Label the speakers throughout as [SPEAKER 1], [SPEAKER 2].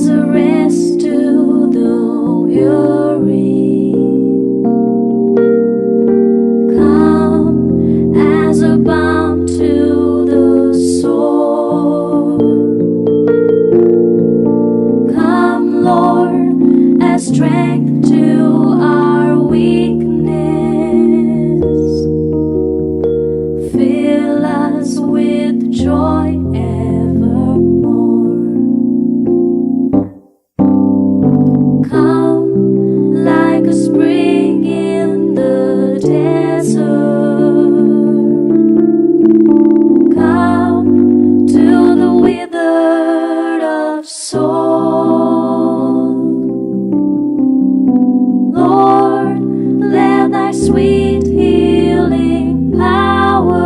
[SPEAKER 1] as a rest to the weary. Come as a balm to the soul. Come, Lord, as strength to our weakness. Fill us with joy evermore. Come like a spring in the desert. Come to the withered of soul. Lord, let thy sweet healing power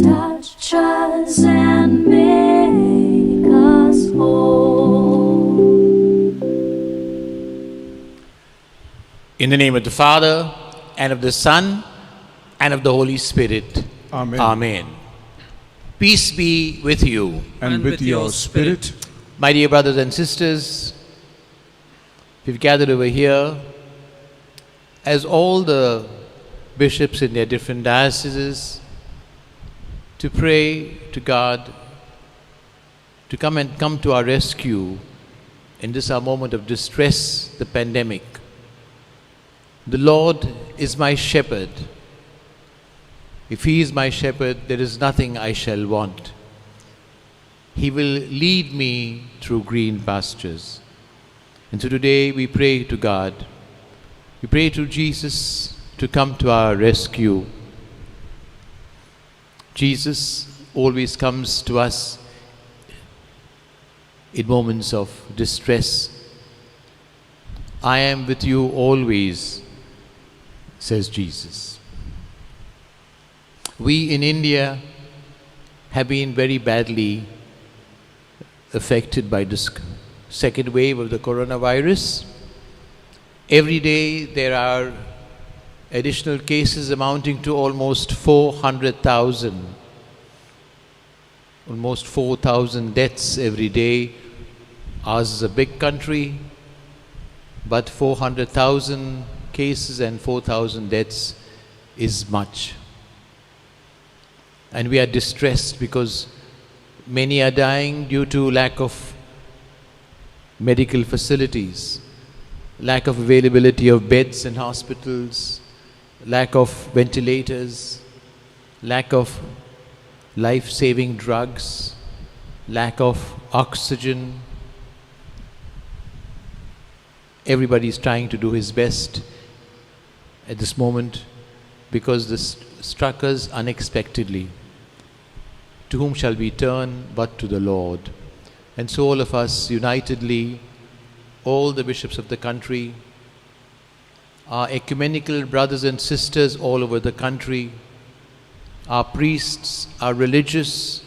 [SPEAKER 1] touch us and make us whole.
[SPEAKER 2] In the name of the Father, and of the Son, and of the Holy Spirit.
[SPEAKER 3] Amen.
[SPEAKER 2] Amen. Peace be with you.
[SPEAKER 3] And with your spirit.
[SPEAKER 2] My dear brothers and sisters, we've gathered over here as all the bishops in their different dioceses to pray to God to come to our rescue in this our moment of distress, the pandemic. The Lord is my shepherd. If He is my shepherd, there is nothing I shall want. He will lead me through green pastures. And so today we pray to God. We pray to Jesus to come to our rescue. Jesus always comes to us in moments of distress. I am with you always, says Jesus. We in India have been very badly affected by this second wave of the coronavirus. Every day there are additional cases amounting to almost 400,000. Almost 4,000 deaths every day. Ours is a big country, but 400,000 cases and 4,000 deaths is much. And we are distressed because many are dying due to lack of medical facilities, lack of availability of beds in hospitals, lack of ventilators, lack of life-saving drugs, lack of oxygen. Everybody is trying to do his best at this moment because this struck us unexpectedly. To whom shall we turn but to the Lord? And so all of us unitedly, all the bishops of the country, our ecumenical brothers and sisters all over the country, our priests, our religious,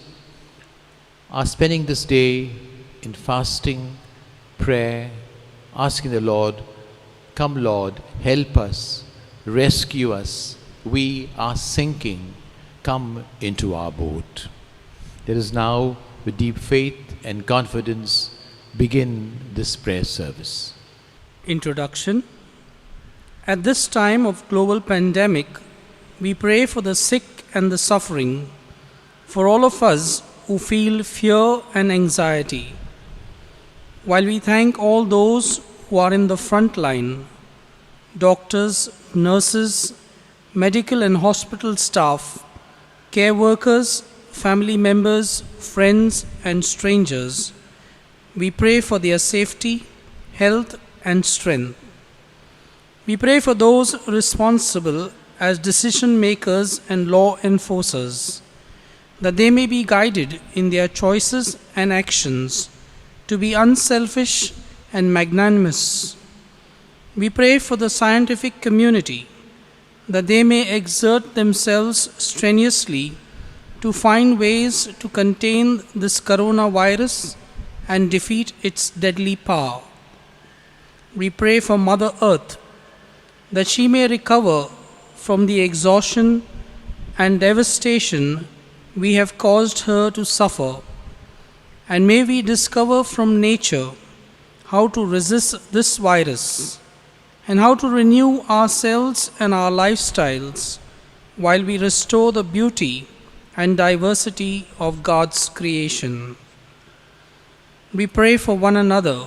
[SPEAKER 2] are spending this day in fasting, prayer, asking the Lord, come Lord, help us, rescue us, we are sinking, come into our boat. Let us now, with deep faith and confidence, begin this prayer service.
[SPEAKER 4] Introduction. At this time of global pandemic, we pray for the sick and the suffering, for all of us who feel fear and anxiety. While we thank all those who are in the front line, doctors, nurses, medical and hospital staff, care workers, family members, friends and strangers, we pray for their safety, health and strength. We pray for those responsible as decision makers and law enforcers, that they may be guided in their choices and actions to be unselfish and magnanimous. We pray for the scientific community, that they may exert themselves strenuously to find ways to contain this coronavirus and defeat its deadly power. We pray for Mother Earth, that she may recover from the exhaustion and devastation we have caused her to suffer, and may we discover from nature how to resist this virus and how to renew ourselves and our lifestyles while we restore the beauty and diversity of God's creation. We pray for one another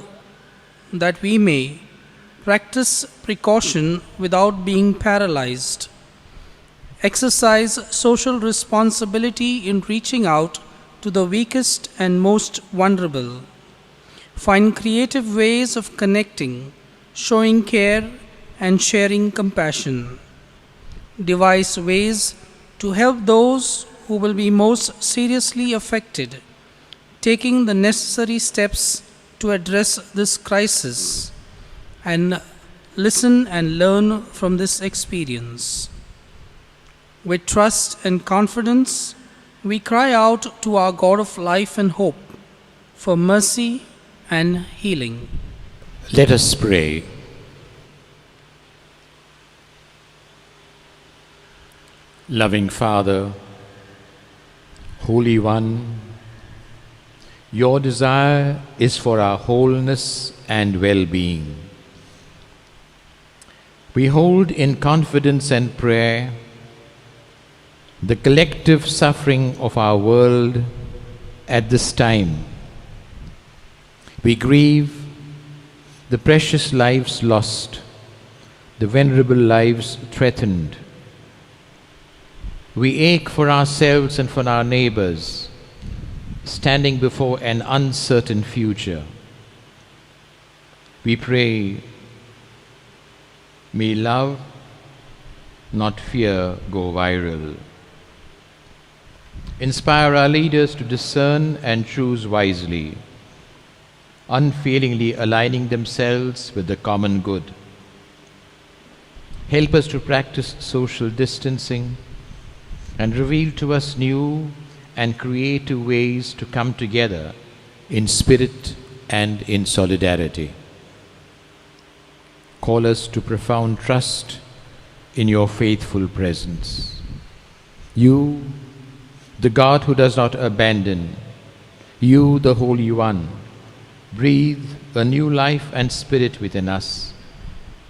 [SPEAKER 4] that we may practice precaution without being paralyzed, exercise social responsibility in reaching out to the weakest and most vulnerable, find creative ways of connecting, showing care and sharing compassion, devise ways to help those who will be most seriously affected, taking the necessary steps to address this crisis, and listen and learn from this experience. With trust and confidence, we cry out to our God of life and hope for mercy and healing.
[SPEAKER 2] Let us pray. Loving Father, Holy One, your desire is for our wholeness and well-being. We hold in confidence and prayer the collective suffering of our world at this time. We grieve the precious lives lost, the venerable lives threatened. We ache for ourselves and for our neighbors, standing before an uncertain future. We pray, may love, not fear, go viral. Inspire our leaders to discern and choose wisely, unfailingly aligning themselves with the common good. Help us to practice social distancing and reveal to us new and creative ways to come together in spirit and in solidarity. Call us to profound trust in your faithful presence. You, the God who does not abandon, you, the Holy One, breathe a new life and spirit within us.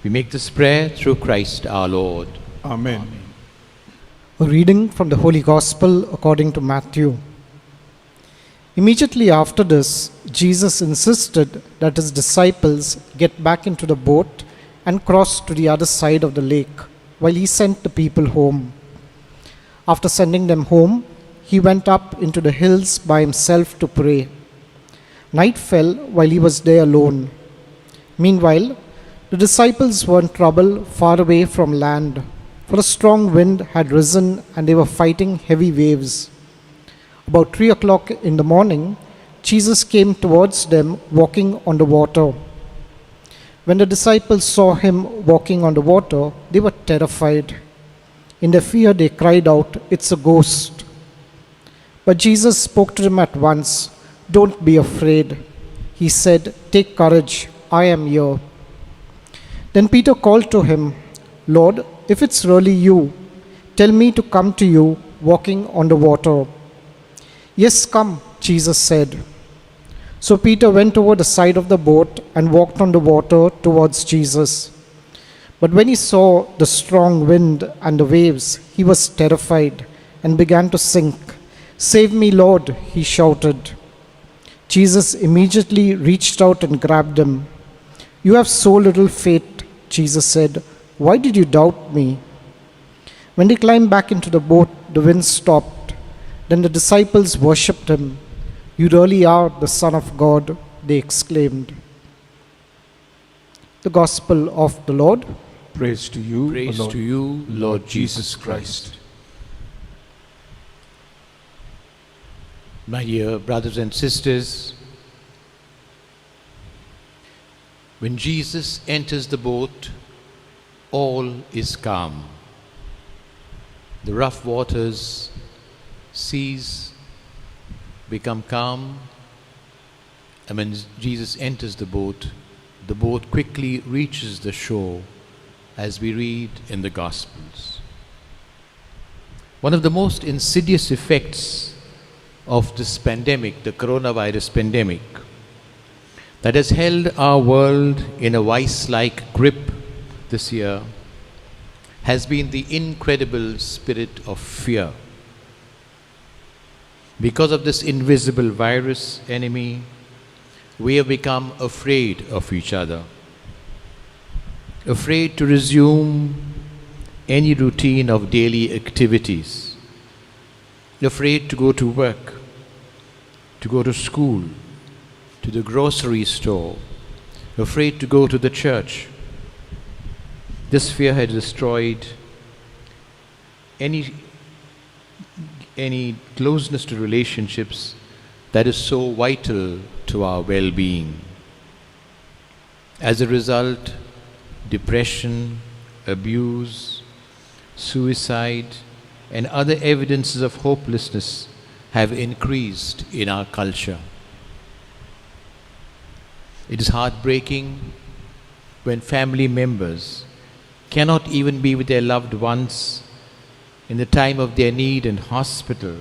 [SPEAKER 2] We make this prayer through Christ our Lord.
[SPEAKER 3] Amen.
[SPEAKER 5] A reading from the Holy Gospel according to Matthew. Immediately after this, Jesus insisted that his disciples get back into the boat and cross to the other side of the lake while he sent the people home. After sending them home, he went up into the hills by himself to pray. Night fell while he was there alone. Meanwhile, the disciples were in trouble far away from land, for a strong wind had risen and they were fighting heavy waves. About 3 o'clock in the morning, Jesus came towards them walking on the water. When the disciples saw him walking on the water, they were terrified. In their fear, they cried out, "It's a ghost." But Jesus spoke to them at once. "Don't be afraid." He said, "Take courage, I am here." Then Peter called to him, "Lord, if it's really you, tell me to come to you walking on the water." "Yes, come," Jesus said. So Peter went over the side of the boat and walked on the water towards Jesus. But when he saw the strong wind and the waves, he was terrified and began to sink. "Save me, Lord," he shouted. Jesus immediately reached out and grabbed him. "You have so little faith," Jesus said. "Why did you doubt me?" When they climbed back into the boat, the wind stopped. Then the disciples worshipped him. "You really are the Son of God," they exclaimed. The Gospel of the Lord.
[SPEAKER 3] Praise to you,
[SPEAKER 2] Praise
[SPEAKER 3] Lord,
[SPEAKER 2] to you, Lord Jesus Christ. My dear brothers and sisters, when Jesus enters the boat, all is calm. The rough waters, seas become calm, and when Jesus enters the boat quickly reaches the shore, as we read in the Gospels. One of the most insidious effects of this pandemic, the coronavirus pandemic, that has held our world in a vice-like grip this year, has been the incredible spirit of fear. Because of this invisible virus enemy, we have become afraid of each other, afraid to resume any routine of daily activities, afraid to go to work, to go to school, to the grocery store, afraid to go to the church. This fear had destroyed any closeness to relationships that is so vital to our well-being. As a result, depression, abuse, suicide, and other evidences of hopelessness have increased in our culture. It is heartbreaking when family members cannot even be with their loved ones in the time of their need in hospital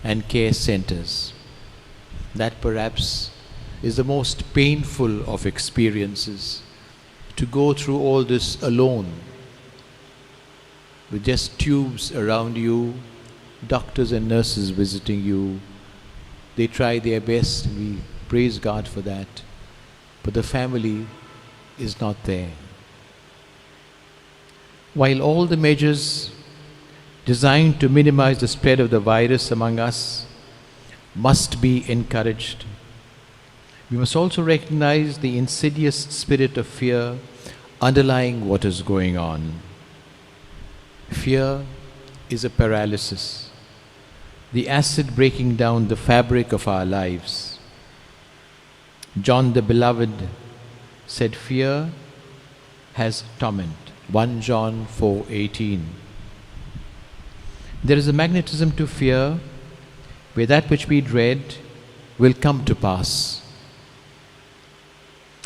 [SPEAKER 2] and care centers. That perhaps is the most painful of experiences, to go through all this alone, with just tubes around you, doctors and nurses visiting you. They try their best, and we praise God for that, but the family is not there. While all the measures designed to minimize the spread of the virus among us must be encouraged, we must also recognize the insidious spirit of fear underlying what is going on. Fear is a paralysis, the acid breaking down the fabric of our lives. John the Beloved said fear has torment. 1 John 4:18. There is a magnetism to fear where that which we dread will come to pass.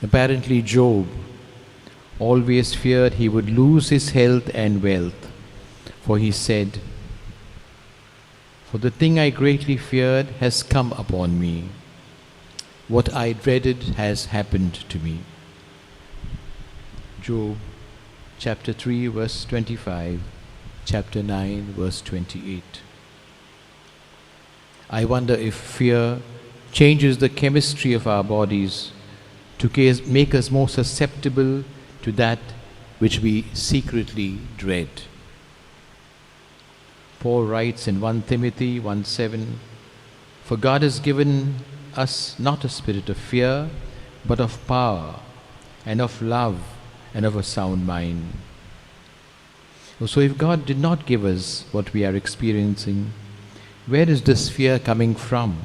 [SPEAKER 2] Apparently Job always feared he would lose his health and wealth, for he said, "For the thing I greatly feared has come upon me. What I dreaded has happened to me." Job chapter 3 verse 25, chapter 9 verse 28. I wonder if fear changes the chemistry of our bodies to make us more susceptible to that which we secretly dread. Paul writes in 1 Timothy 1:7, "For God has given us not a spirit of fear, but of power and of love and of a sound mind." So if God did not give us what we are experiencing, where is this fear coming from?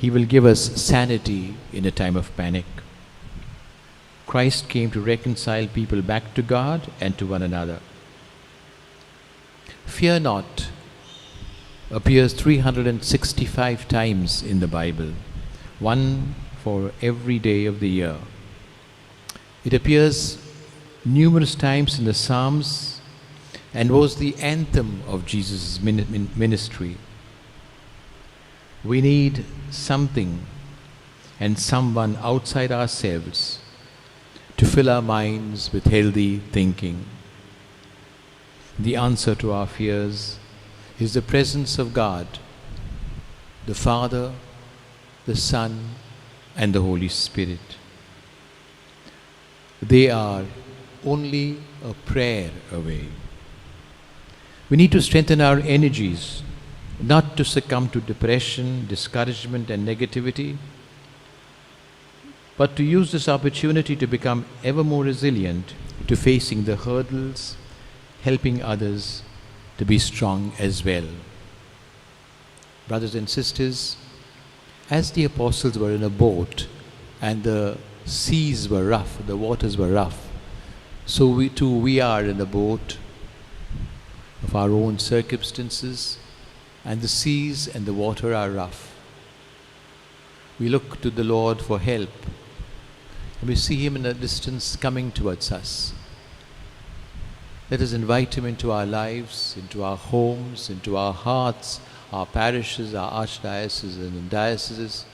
[SPEAKER 2] He will give us sanity in a time of panic. Christ came to reconcile people back to God and to one another. Fear not appears 365 times in the Bible, one for every day of the year. It appears numerous times in the Psalms and was the anthem of Jesus' ministry. We need something and someone outside ourselves to fill our minds with healthy thinking. The answer to our fears is the presence of God, the Father, the Son, and the Holy Spirit. They are only a prayer away. We need to strengthen our energies, not to succumb to depression, discouragement, and negativity, but to use this opportunity to become ever more resilient to facing the hurdles, helping others to be strong as well. Brothers and sisters, as the apostles were in a boat and the seas were rough, the waters were rough, so we are in the boat of our own circumstances, and the seas and the water are rough. We look to the Lord for help, and we see Him in the distance coming towards us. Let us invite him into our lives, into our homes, into our hearts, our parishes, our archdioceses and dioceses,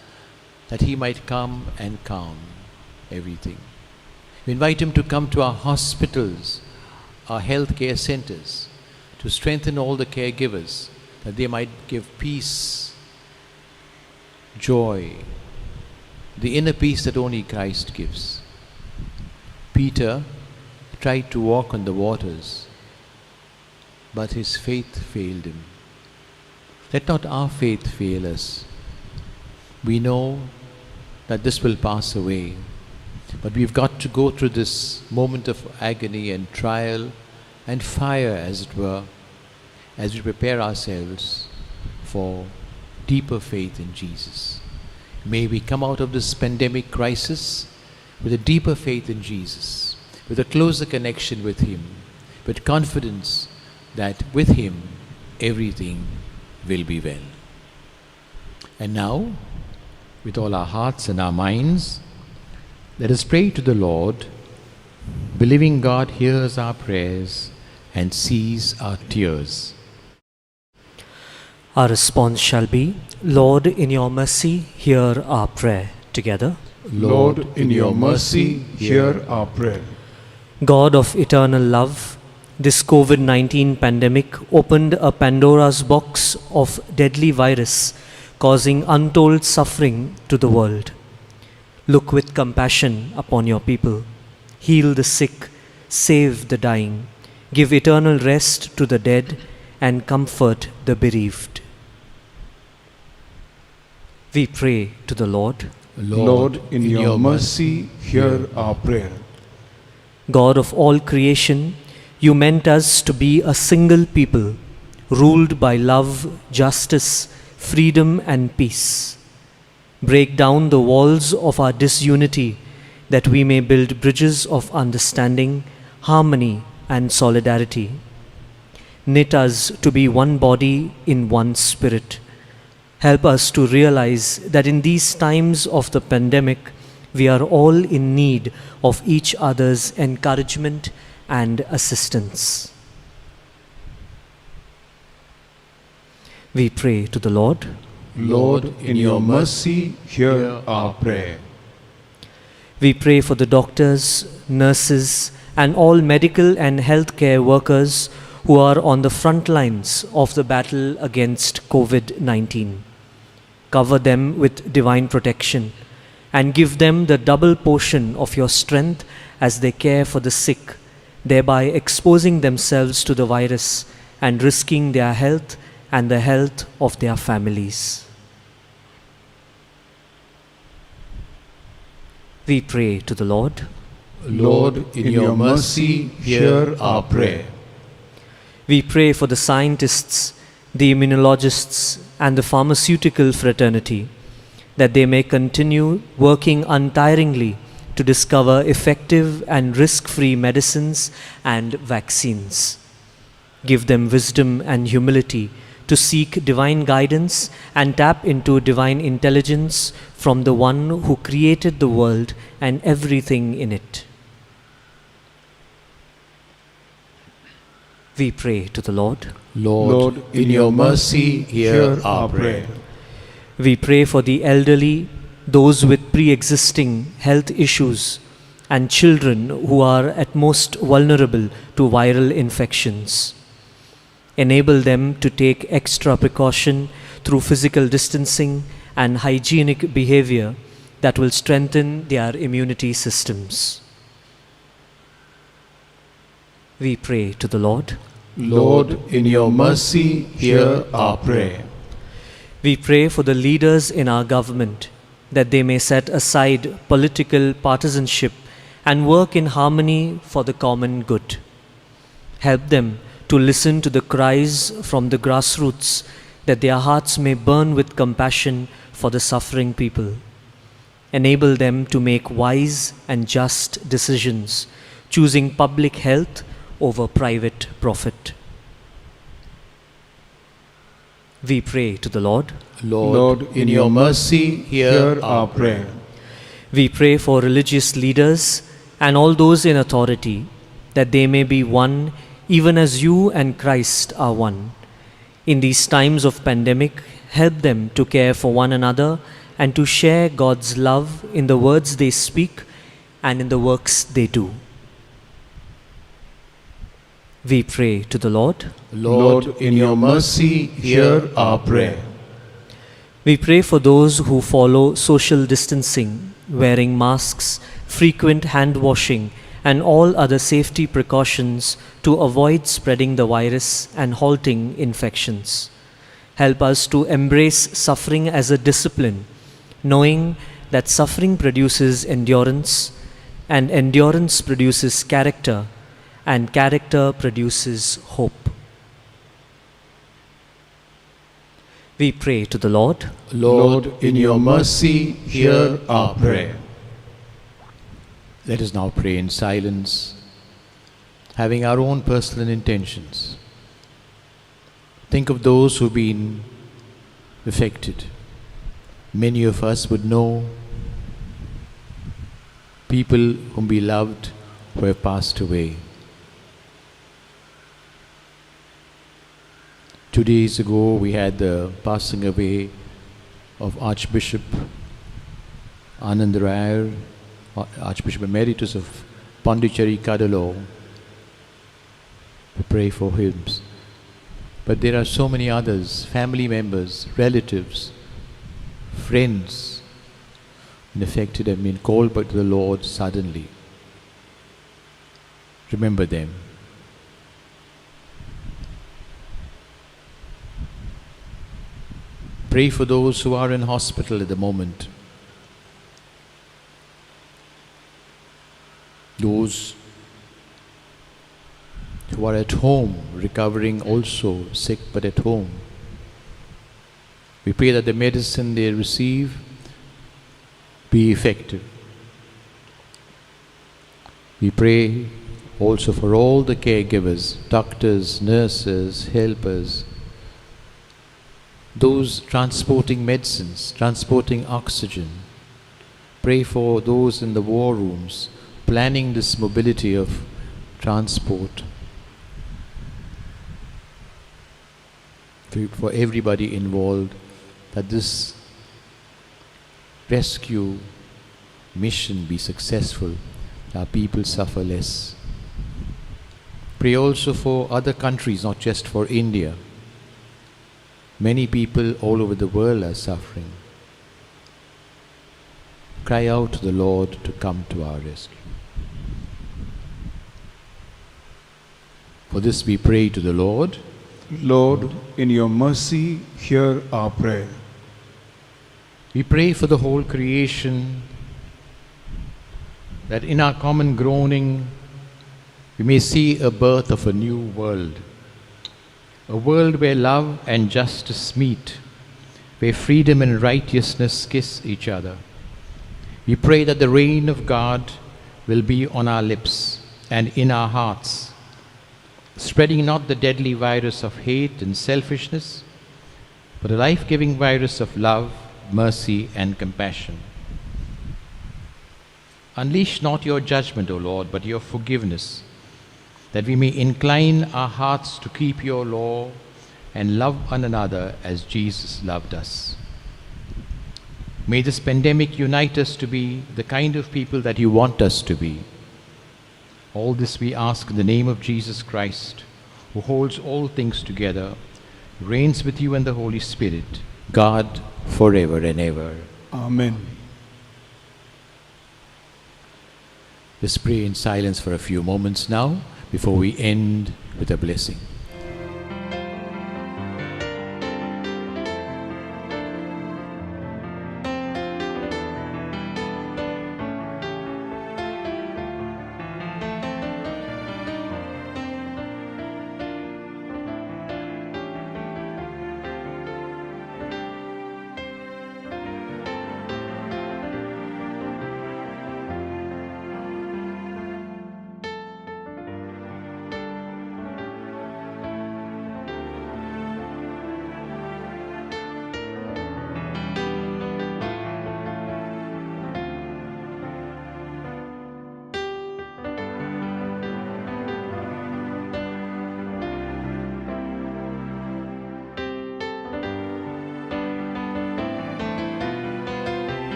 [SPEAKER 2] that he might come and calm everything. We invite him to come to our hospitals, our healthcare centers, to strengthen all the caregivers, that they might give peace, joy, the inner peace that only Christ gives. Peter tried to walk on the waters, but his faith failed him. Let not our faith fail us. We know that this will pass away, but we've got to go through this moment of agony and trial and fire, as it were, as we prepare ourselves for deeper faith in Jesus. May we come out of this pandemic crisis with a deeper faith in Jesus, with a closer connection with him, with confidence that with him everything will be well. And now, with all our hearts and our minds, let us pray to the Lord, believing God hears our prayers and sees our tears.
[SPEAKER 6] Our response shall be, Lord, in your mercy, hear our prayer. Together.
[SPEAKER 3] Lord, in your mercy, hear our prayer.
[SPEAKER 6] God of eternal love, this COVID-19 pandemic opened a Pandora's box of deadly virus, causing untold suffering to the world. Look with compassion upon your people. Heal the sick, save the dying, give eternal rest to the dead, and comfort the bereaved. We pray to the Lord.
[SPEAKER 3] Lord, in your mercy, hear our prayer.
[SPEAKER 6] God of all creation, you meant us to be a single people, ruled by love, justice, freedom, and peace. Break down the walls of our disunity, that we may build bridges of understanding, harmony, and solidarity. Knit us to be one body in one spirit. Help us to realize that in these times of the pandemic, we are all in need of each other's encouragement and assistance. We pray to the Lord.
[SPEAKER 3] Lord, in your mercy, hear our prayer.
[SPEAKER 6] We pray for the doctors, nurses, and all medical and healthcare workers who are on the front lines of the battle against COVID-19. Cover them with divine protection and give them the double portion of your strength as they care for the sick, thereby exposing themselves to the virus and risking their health and the health of their families. We pray to the Lord.
[SPEAKER 3] Lord, in your mercy, hear our prayer.
[SPEAKER 6] We pray for the scientists, the immunologists, and the pharmaceutical fraternity, that they may continue working untiringly to discover effective and risk-free medicines and vaccines. Give them wisdom and humility to seek divine guidance and tap into divine intelligence from the one who created the world and everything in it. We pray to the Lord.
[SPEAKER 2] Lord, in your mercy, hear our prayer.
[SPEAKER 6] We pray for the elderly, those with pre-existing health issues, and children who are at most vulnerable to viral infections. Enable them to take extra precaution through physical distancing and hygienic behavior that will strengthen their immunity systems. We pray to the Lord.
[SPEAKER 3] Lord, in your mercy, hear our prayer.
[SPEAKER 6] We pray for the leaders in our government, that they may set aside political partisanship and work in harmony for the common good. Help them to listen to the cries from the grassroots, that their hearts may burn with compassion for the suffering people. Enable them to make wise and just decisions, choosing public health over private profit. We pray to the Lord.
[SPEAKER 2] Lord, in your mercy, hear our prayer.
[SPEAKER 6] We pray for religious leaders and all those in authority, that they may be one even as you and Christ are one. In these times of pandemic, help them to care for one another and to share God's love in the words they speak and in the works they do. We pray to the Lord.
[SPEAKER 2] Lord, in your mercy, hear our prayer.
[SPEAKER 6] We pray for those who follow social distancing, wearing masks, frequent hand washing, and all other safety precautions to avoid spreading the virus and halting infections. Help us to embrace suffering as a discipline, knowing that suffering produces endurance, and endurance produces character, and character produces hope. We pray to the Lord.
[SPEAKER 2] Lord, in your mercy, hear our prayer. Let us now pray in silence, having our own personal intentions. Think of those who've been affected. Many of us would know people whom we loved who have passed away. 2 days ago, we had the passing away of Archbishop Anand Rayar, Archbishop Emeritus of Pondicherry, Kadalo. We pray for him. But there are so many others, family members, relatives, friends, affected have been called back to the Lord suddenly. Remember them. Pray for those who are in hospital at the moment. Those who are at home, recovering also, sick but at home. We pray that the medicine they receive be effective. We pray also for all the caregivers, doctors, nurses, helpers, those transporting medicines, transporting oxygen. Pray for those in the war rooms, planning this mobility of transport. For everybody involved, that this rescue mission be successful, our people suffer less. Pray also for other countries, not just for India. Many people all over the world are suffering. Cry out to the Lord to come to our rescue. For this we pray to the Lord.
[SPEAKER 3] Lord, in your mercy, hear our prayer.
[SPEAKER 2] We pray for the whole creation, that in our common groaning we may see a birth of a new world. A world where love and justice meet, where freedom and righteousness kiss each other. We pray that the reign of God will be on our lips and in our hearts, spreading not the deadly virus of hate and selfishness, but a life-giving virus of love, mercy, and compassion. Unleash not your judgment, O Lord, but your forgiveness, that we may incline our hearts to keep your law and love one another as Jesus loved us. May this pandemic unite us to be the kind of people that you want us to be. All this we ask in the name of Jesus Christ, who holds all things together, reigns with you and the Holy Spirit, God, forever and ever.
[SPEAKER 3] Amen.
[SPEAKER 2] Let's pray in silence for a few moments now, before we end with a blessing.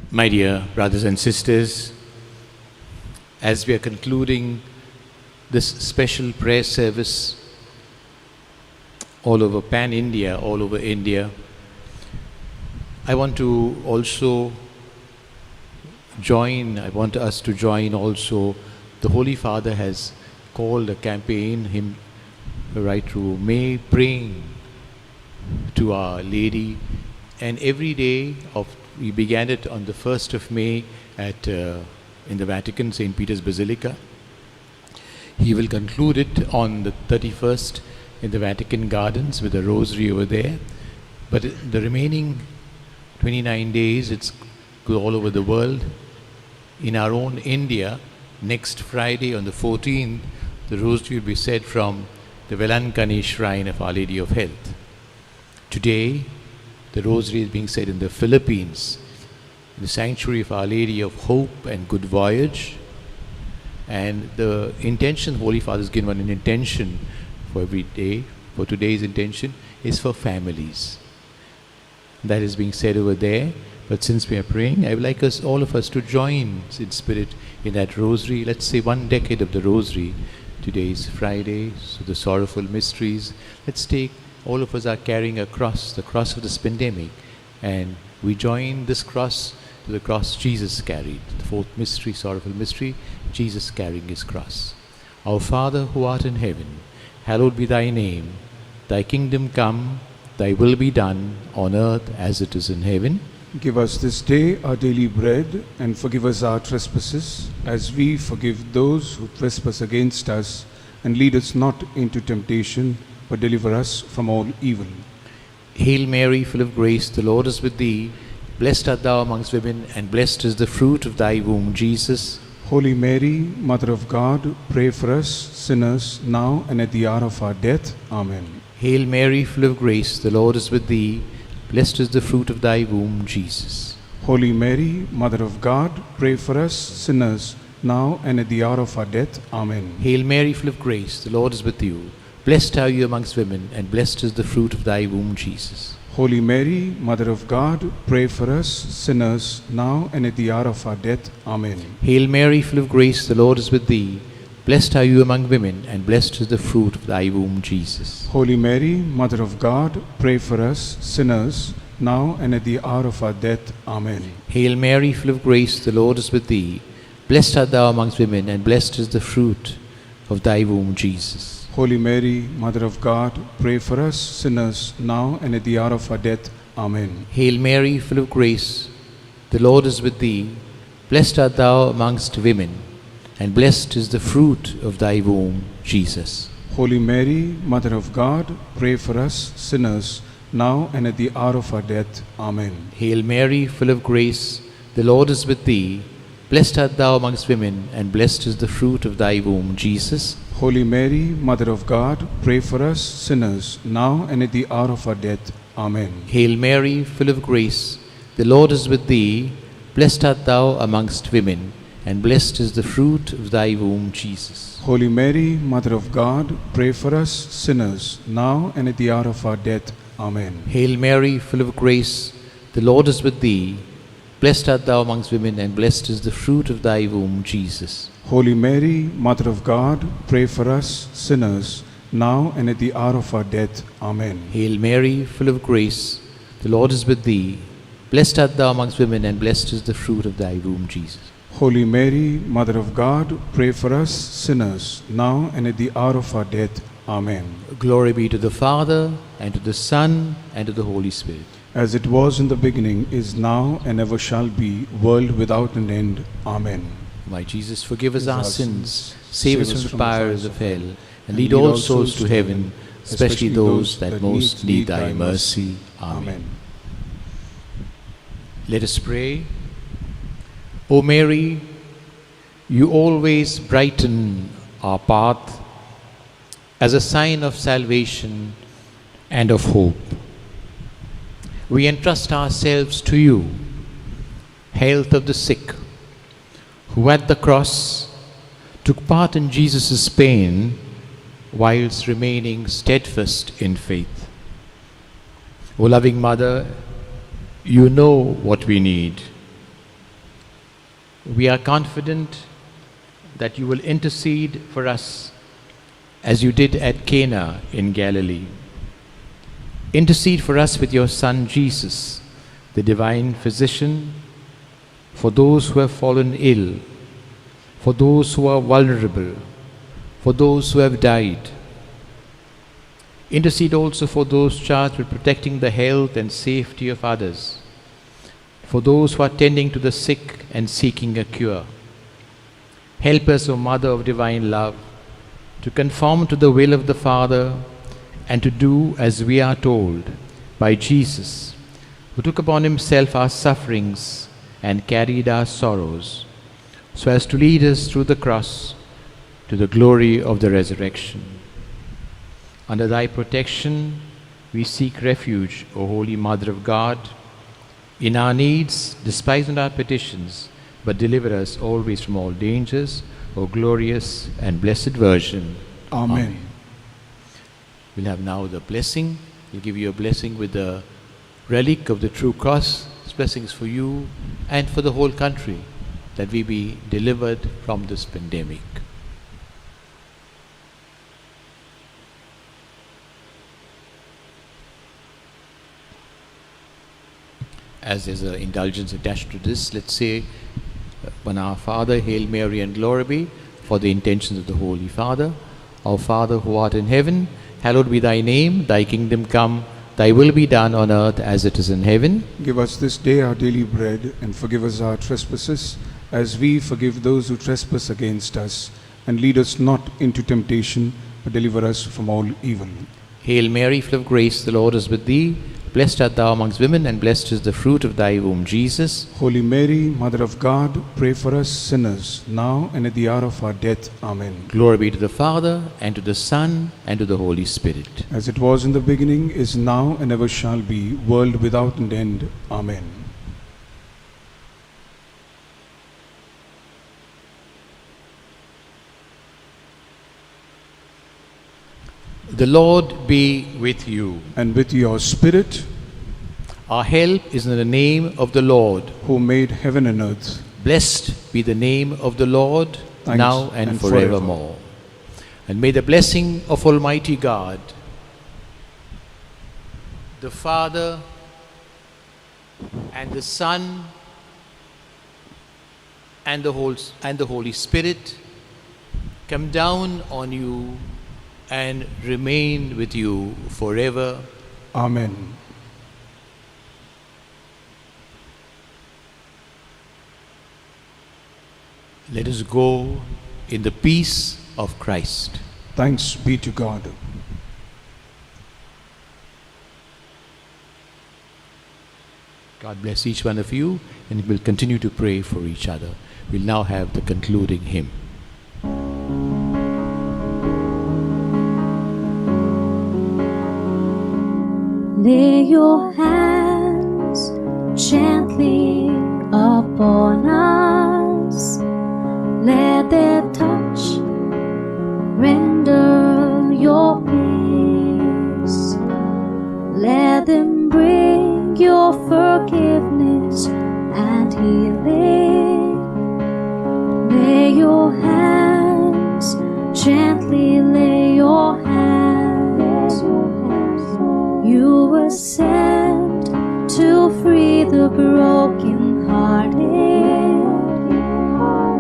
[SPEAKER 2] My dear brothers and sisters, as we are concluding this special prayer service all over Pan-India, all over India, I want us to join also. The Holy Father has called a campaign, right through May, praying to Our Lady, and every day we began it on the 1st of May in the Vatican, St. Peter's Basilica. He will conclude it on the 31st in the Vatican Gardens with a rosary over there. But the remaining 29 days, it's all over the world. In our own India, next Friday on the 14th, the rosary will be said from the Konkani shrine of Our Lady of Health. Today, the rosary is being said in the Philippines, in the sanctuary of Our Lady of Hope and Good Voyage. And the intention, Holy Father has given an intention for every day. For today's intention is for families. That is being said over there. But since we are praying, I would like all of us to join in spirit in that rosary. Let's say 1 decade of the rosary. Today is Friday, so the sorrowful mysteries. Let's take, all of us are carrying a cross, the cross of this pandemic, and we join this cross to the cross Jesus carried. The fourth mystery, sorrowful mystery, Jesus carrying his cross. Our Father who art in heaven, hallowed be thy name. Thy kingdom come, thy will be done on earth as it is in heaven.
[SPEAKER 3] Give us this day our daily bread, and forgive us our trespasses, as we forgive those who trespass against us. And lead us not into temptation, but deliver us from all evil.
[SPEAKER 2] Hail Mary, full of grace, the Lord is with thee. Blessed art thou amongst women, and blessed is the fruit of thy womb, Jesus.
[SPEAKER 3] Holy Mary, Mother of God, pray for us sinners, now and at the hour of our death. Amen.
[SPEAKER 2] Hail Mary, full of grace, the Lord is with thee. Blessed is the fruit of thy womb, Jesus.
[SPEAKER 3] Holy Mary, Mother of God, pray for us sinners, now and at the hour of our death. Amen.
[SPEAKER 2] Hail Mary, full of grace, the Lord is with you. Blessed are you amongst women, and blessed is the fruit of thy womb, Jesus.
[SPEAKER 3] Holy Mary, Mother of God, pray for us sinners, now and at the hour of our death. Amen.
[SPEAKER 2] Hail Mary, full of grace, the Lord is with thee. Blessed are you among women, and blessed is the fruit of thy womb, Jesus.
[SPEAKER 3] Holy Mary, Mother of God, pray for us sinners, now and at the hour of our death. Amen.
[SPEAKER 2] Hail Mary, full of grace, the Lord is with thee. Blessed art thou amongst women, and blessed is the fruit of thy womb, Jesus.
[SPEAKER 3] Holy Mary, Mother of God, pray for us sinners, now and at the hour of our death. Amen.
[SPEAKER 2] Hail Mary, full of grace, the Lord is with thee. Blessed art thou amongst women, and blessed is the fruit of thy womb, Jesus.
[SPEAKER 3] Holy Mary, Mother of God, pray for us sinners, now and at the hour of our death. Amen.
[SPEAKER 2] Hail Mary, full of grace, the Lord is with thee. Blessed art thou amongst women, and blessed is the fruit of thy womb, Jesus.
[SPEAKER 3] Holy Mary, Mother of God, pray for us sinners, now and at the hour of our death. Amen.
[SPEAKER 2] Hail Mary, full of grace, the Lord is with thee. Blessed art thou amongst women, and blessed is the fruit of thy womb, Jesus.
[SPEAKER 3] Holy Mary, Mother of God, pray for us sinners, now and at the hour of our death. Amen.
[SPEAKER 2] Hail Mary, full of grace, the Lord is with thee. Blessed art thou amongst women, and blessed is the fruit of thy womb, Jesus.
[SPEAKER 3] Holy Mary, Mother of God, pray for us sinners, now and at the hour of our death. Amen.
[SPEAKER 2] Hail Mary, full of grace, the Lord is with thee. Blessed art thou amongst women, and blessed is the fruit of thy womb, Jesus.
[SPEAKER 3] Holy Mary, Mother of God, pray for us sinners, now and at the hour of our death. Amen.
[SPEAKER 2] Glory be to the Father, and to the Son, and to the Holy Spirit.
[SPEAKER 3] As it was in the beginning, is now, and ever shall be, world without an end. Amen.
[SPEAKER 2] My Jesus, forgive us our sins,
[SPEAKER 3] Save
[SPEAKER 2] save us from the fires of hell, and lead all souls to heaven, especially those that most need thy mercy. Amen. Let us pray. O Mary, you always brighten our path as a sign of salvation and of hope. We entrust ourselves to you, health of the sick, who at the cross took part in Jesus' pain whilst remaining steadfast in faith. O loving Mother, you know what we need. We are confident that you will intercede for us as you did at Cana in Galilee. Intercede for us with your Son Jesus, the divine physician, for those who have fallen ill, for those who are vulnerable, for those who have died. Intercede also for those charged with protecting the health and safety of others, for those who are tending to the sick and seeking a cure. Help us, O Mother of Divine Love, to conform to the will of the Father and to do as we are told by Jesus, who took upon himself our sufferings and carried our sorrows, so as to lead us through the cross to the glory of the resurrection. Under thy protection we seek refuge, O Holy Mother of God. In our needs, despise not our petitions, but deliver us always from all dangers, O glorious and blessed Virgin.
[SPEAKER 3] Amen.
[SPEAKER 2] We'll have now the blessing. We'll give you a blessing with the relic of the true cross. This blessing is for you and for the whole country, that we be delivered from this pandemic. As there's an indulgence attached to this, let's say one Our Father, Hail Mary and Glory be, for the intentions of the Holy Father. Our Father who art in heaven, hallowed be thy name, thy kingdom come, thy will be done on earth as it is in heaven.
[SPEAKER 3] Give us this day our daily bread, and forgive us our trespasses, as we forgive those who trespass against us. And lead us not into temptation, but deliver us from all evil.
[SPEAKER 2] Hail Mary, full of grace, the Lord is with thee. Blessed art thou amongst women, and blessed is the fruit of thy womb, Jesus.
[SPEAKER 3] Holy Mary, Mother of God, pray for us sinners, now and at the hour of our death. Amen.
[SPEAKER 2] Glory be to the Father, and to the Son, and to the Holy Spirit.
[SPEAKER 3] As it was in the beginning, is now, and ever shall be, world without an end. Amen.
[SPEAKER 2] The Lord be with you.
[SPEAKER 3] And with your spirit,
[SPEAKER 2] Our help is in the name of the Lord.
[SPEAKER 3] who made heaven and earth.
[SPEAKER 2] Blessed be the name of the Lord,
[SPEAKER 3] Thanks
[SPEAKER 2] now and forevermore. And may the blessing of Almighty God, the Father, and the Son, and the Holy Spirit come down on you and remain with you forever.
[SPEAKER 3] Amen.
[SPEAKER 2] Let us go in the peace of Christ.
[SPEAKER 3] Thanks be to God.
[SPEAKER 2] God bless each one of you, and we'll continue to pray for each other. We'll now have the concluding hymn.
[SPEAKER 1] Lay your hands gently upon us. Let their touch render your peace. Let them bring your forgiveness and healing. Lay your hands gently, lay your hands. You were sent to free the brokenhearted.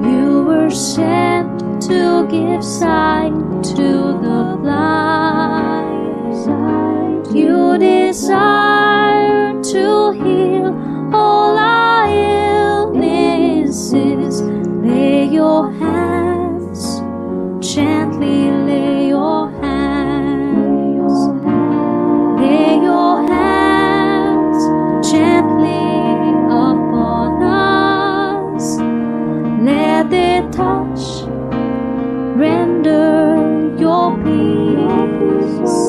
[SPEAKER 1] You were sent to give sight to the blind. You desire to heal all our illnesses. Lay your hands gently, lay your hands. Lay your hands gently upon us. Let their touch render your peace.